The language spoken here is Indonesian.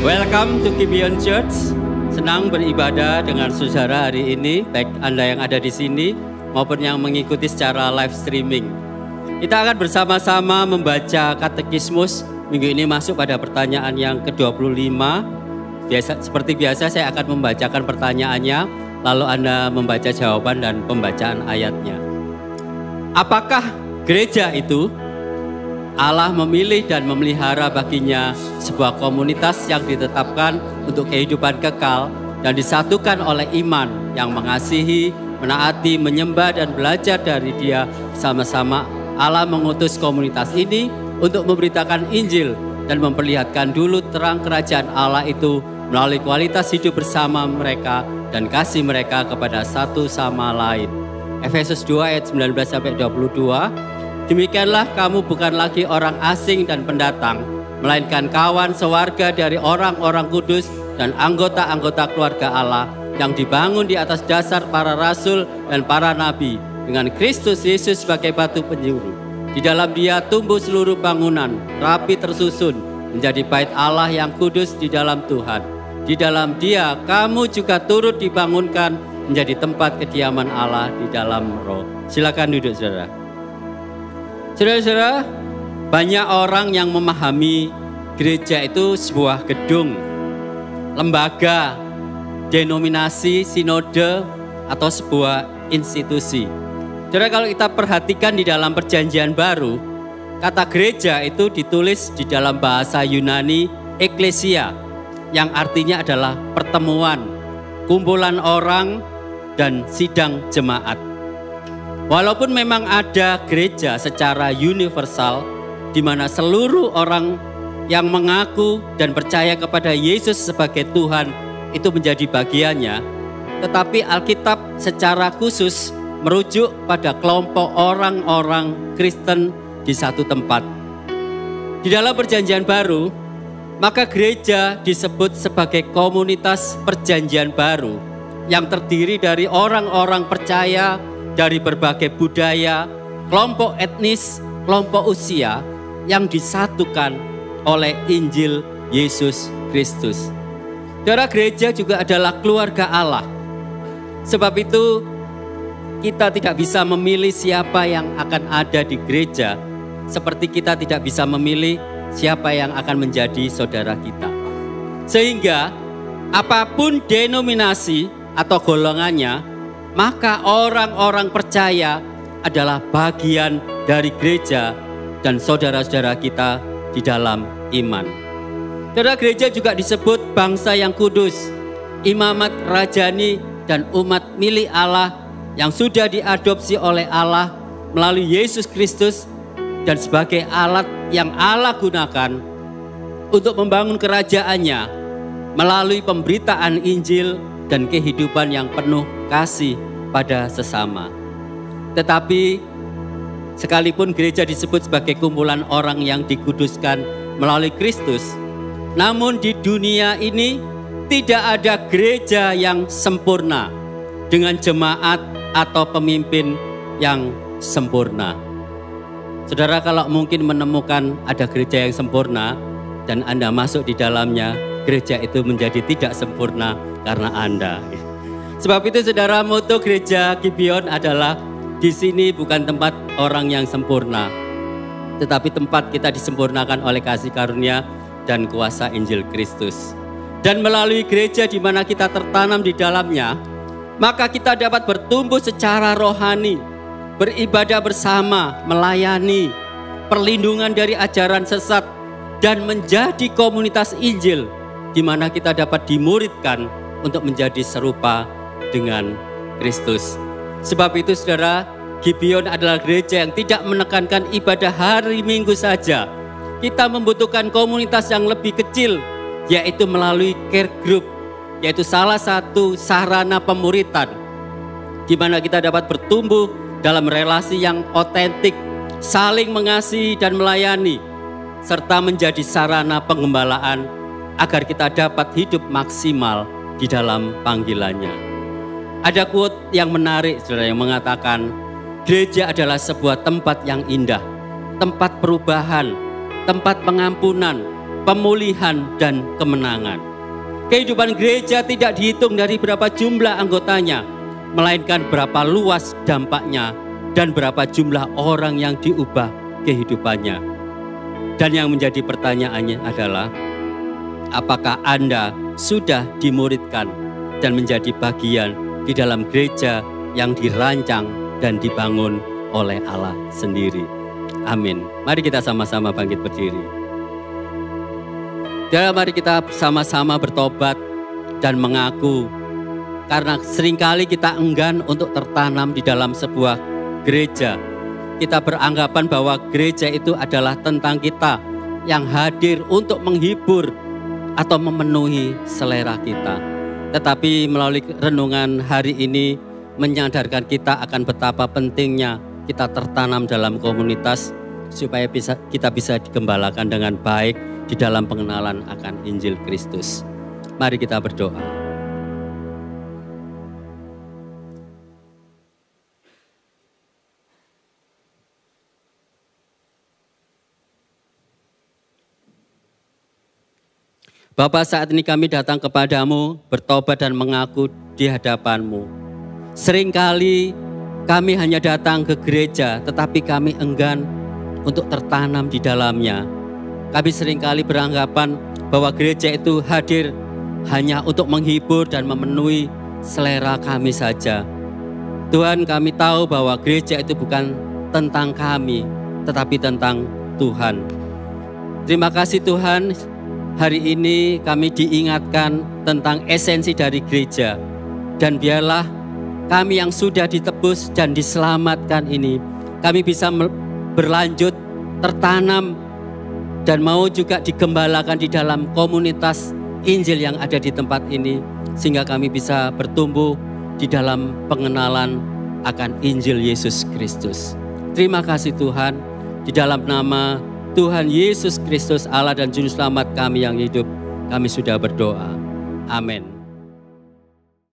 Welcome to Gibeon Church. Senang beribadah dengan saudara hari ini, baik Anda yang ada di sini maupun yang mengikuti secara live streaming. Kita akan bersama-sama membaca katekismus. Minggu ini masuk pada pertanyaan yang ke-25. Seperti biasa saya akan membacakan pertanyaannya, lalu Anda membaca jawaban dan pembacaan ayatnya. Apakah gereja itu? Allah memilih dan memelihara baginya sebuah komunitas yang ditetapkan untuk kehidupan kekal dan disatukan oleh iman yang mengasihi, menaati, menyembah dan belajar dari Dia sama-sama. Allah mengutus komunitas ini untuk memberitakan Injil dan memperlihatkan dulu terang kerajaan Allah itu melalui kualitas hidup bersama mereka dan kasih mereka kepada satu sama lain. Efesus 2 ayat 19-22. Demikianlah kamu bukan lagi orang asing dan pendatang, melainkan kawan sewarga dari orang-orang kudus dan anggota-anggota keluarga Allah yang dibangun di atas dasar para rasul dan para nabi dengan Kristus Yesus sebagai batu penjuru. Di dalam Dia tumbuh seluruh bangunan, rapi tersusun, menjadi bait Allah yang kudus di dalam Tuhan. Di dalam Dia kamu juga turut dibangunkan menjadi tempat kediaman Allah di dalam Roh. Silakan duduk, saudara. Saudara-saudara, banyak orang yang memahami gereja itu sebuah gedung, lembaga, denominasi, sinode, atau sebuah institusi. Saudara, kalau kita perhatikan di dalam Perjanjian Baru, kata gereja itu ditulis di dalam bahasa Yunani eklesia, yang artinya adalah pertemuan, kumpulan orang, dan sidang jemaat. Walaupun memang ada gereja secara universal di mana seluruh orang yang mengaku dan percaya kepada Yesus sebagai Tuhan itu menjadi bagiannya, tetapi Alkitab secara khusus merujuk pada kelompok orang-orang Kristen di satu tempat. Di dalam Perjanjian Baru, maka gereja disebut sebagai komunitas Perjanjian Baru yang terdiri dari orang-orang percaya dari berbagai budaya, kelompok etnis, kelompok usia yang disatukan oleh Injil Yesus Kristus. Saudara, gereja juga adalah keluarga Allah. Sebab itu kita tidak bisa memilih siapa yang akan ada di gereja, seperti kita tidak bisa memilih siapa yang akan menjadi saudara kita. Sehingga apapun denominasi atau golongannya, maka orang-orang percaya adalah bagian dari gereja dan saudara-saudara kita di dalam iman. Saudara, gereja juga disebut bangsa yang kudus, imamat rajani dan umat milik Allah yang sudah diadopsi oleh Allah melalui Yesus Kristus dan sebagai alat yang Allah gunakan untuk membangun kerajaannya melalui pemberitaan Injil dan kehidupan yang penuh kasih pada sesama. Tetapi sekalipun gereja disebut sebagai kumpulan orang yang dikuduskan melalui Kristus, namun di dunia ini tidak ada gereja yang sempurna dengan jemaat atau pemimpin yang sempurna. Saudara, kalau mungkin menemukan ada gereja yang sempurna dan Anda masuk di dalamnya, gereja itu menjadi tidak sempurna karena Anda. Sebab itu saudara, moto gereja Gibeon adalah di sini bukan tempat orang yang sempurna, tetapi tempat kita disempurnakan oleh kasih karunia dan kuasa Injil Kristus. Dan melalui gereja di mana kita tertanam di dalamnya, maka kita dapat bertumbuh secara rohani, beribadah bersama, melayani, perlindungan dari ajaran sesat, dan menjadi komunitas Injil di mana kita dapat dimuridkan untuk menjadi serupa dengan Kristus. Sebab itu saudara, Gibeon adalah gereja yang tidak menekankan ibadah hari Minggu saja. Kita membutuhkan komunitas yang lebih kecil, yaitu melalui care group, yaitu salah satu sarana pemuritan di mana kita dapat bertumbuh dalam relasi yang otentik, saling mengasihi dan melayani, serta menjadi sarana pengembalaan agar kita dapat hidup maksimal di dalam panggilannya. Ada quote yang menarik, saudara, yang mengatakan gereja adalah sebuah tempat yang indah, tempat perubahan, tempat pengampunan, pemulihan, dan kemenangan. Kehidupan gereja tidak dihitung dari berapa jumlah anggotanya, melainkan berapa luas dampaknya dan berapa jumlah orang yang diubah kehidupannya. Dan yang menjadi pertanyaannya adalah, apakah Anda sudah dimuridkan dan menjadi bagian di dalam gereja yang dirancang dan dibangun oleh Allah sendiri? Amin. Mari kita sama-sama bangkit berdiri. Dan mari kita sama-sama bertobat dan mengaku, karena seringkali kita enggan untuk tertanam di dalam sebuah gereja. Kita beranggapan bahwa gereja itu adalah tentang kita yang hadir untuk menghibur atau memenuhi selera kita. Tetapi melalui renungan hari ini menyadarkan kita akan betapa pentingnya kita tertanam dalam komunitas supaya kita bisa digembalakan dengan baik di dalam pengenalan akan Injil Kristus. Mari kita berdoa. Bapa, saat ini kami datang kepadamu, bertobat dan mengaku di hadapanmu. Seringkali kami hanya datang ke gereja, tetapi kami enggan untuk tertanam di dalamnya. Kami seringkali beranggapan bahwa gereja itu hadir hanya untuk menghibur dan memenuhi selera kami saja. Tuhan, kami tahu bahwa gereja itu bukan tentang kami, tetapi tentang Tuhan. Terima kasih Tuhan. Hari ini kami diingatkan tentang esensi dari gereja. Dan biarlah kami yang sudah ditebus dan diselamatkan ini, kami bisa berlanjut, tertanam, dan mau juga digembalakan di dalam komunitas Injil yang ada di tempat ini. Sehingga kami bisa bertumbuh di dalam pengenalan akan Injil Yesus Kristus. Terima kasih Tuhan, di dalam nama Tuhan Yesus Kristus, Allah dan Juru Selamat kami yang hidup, kami sudah berdoa. Amin.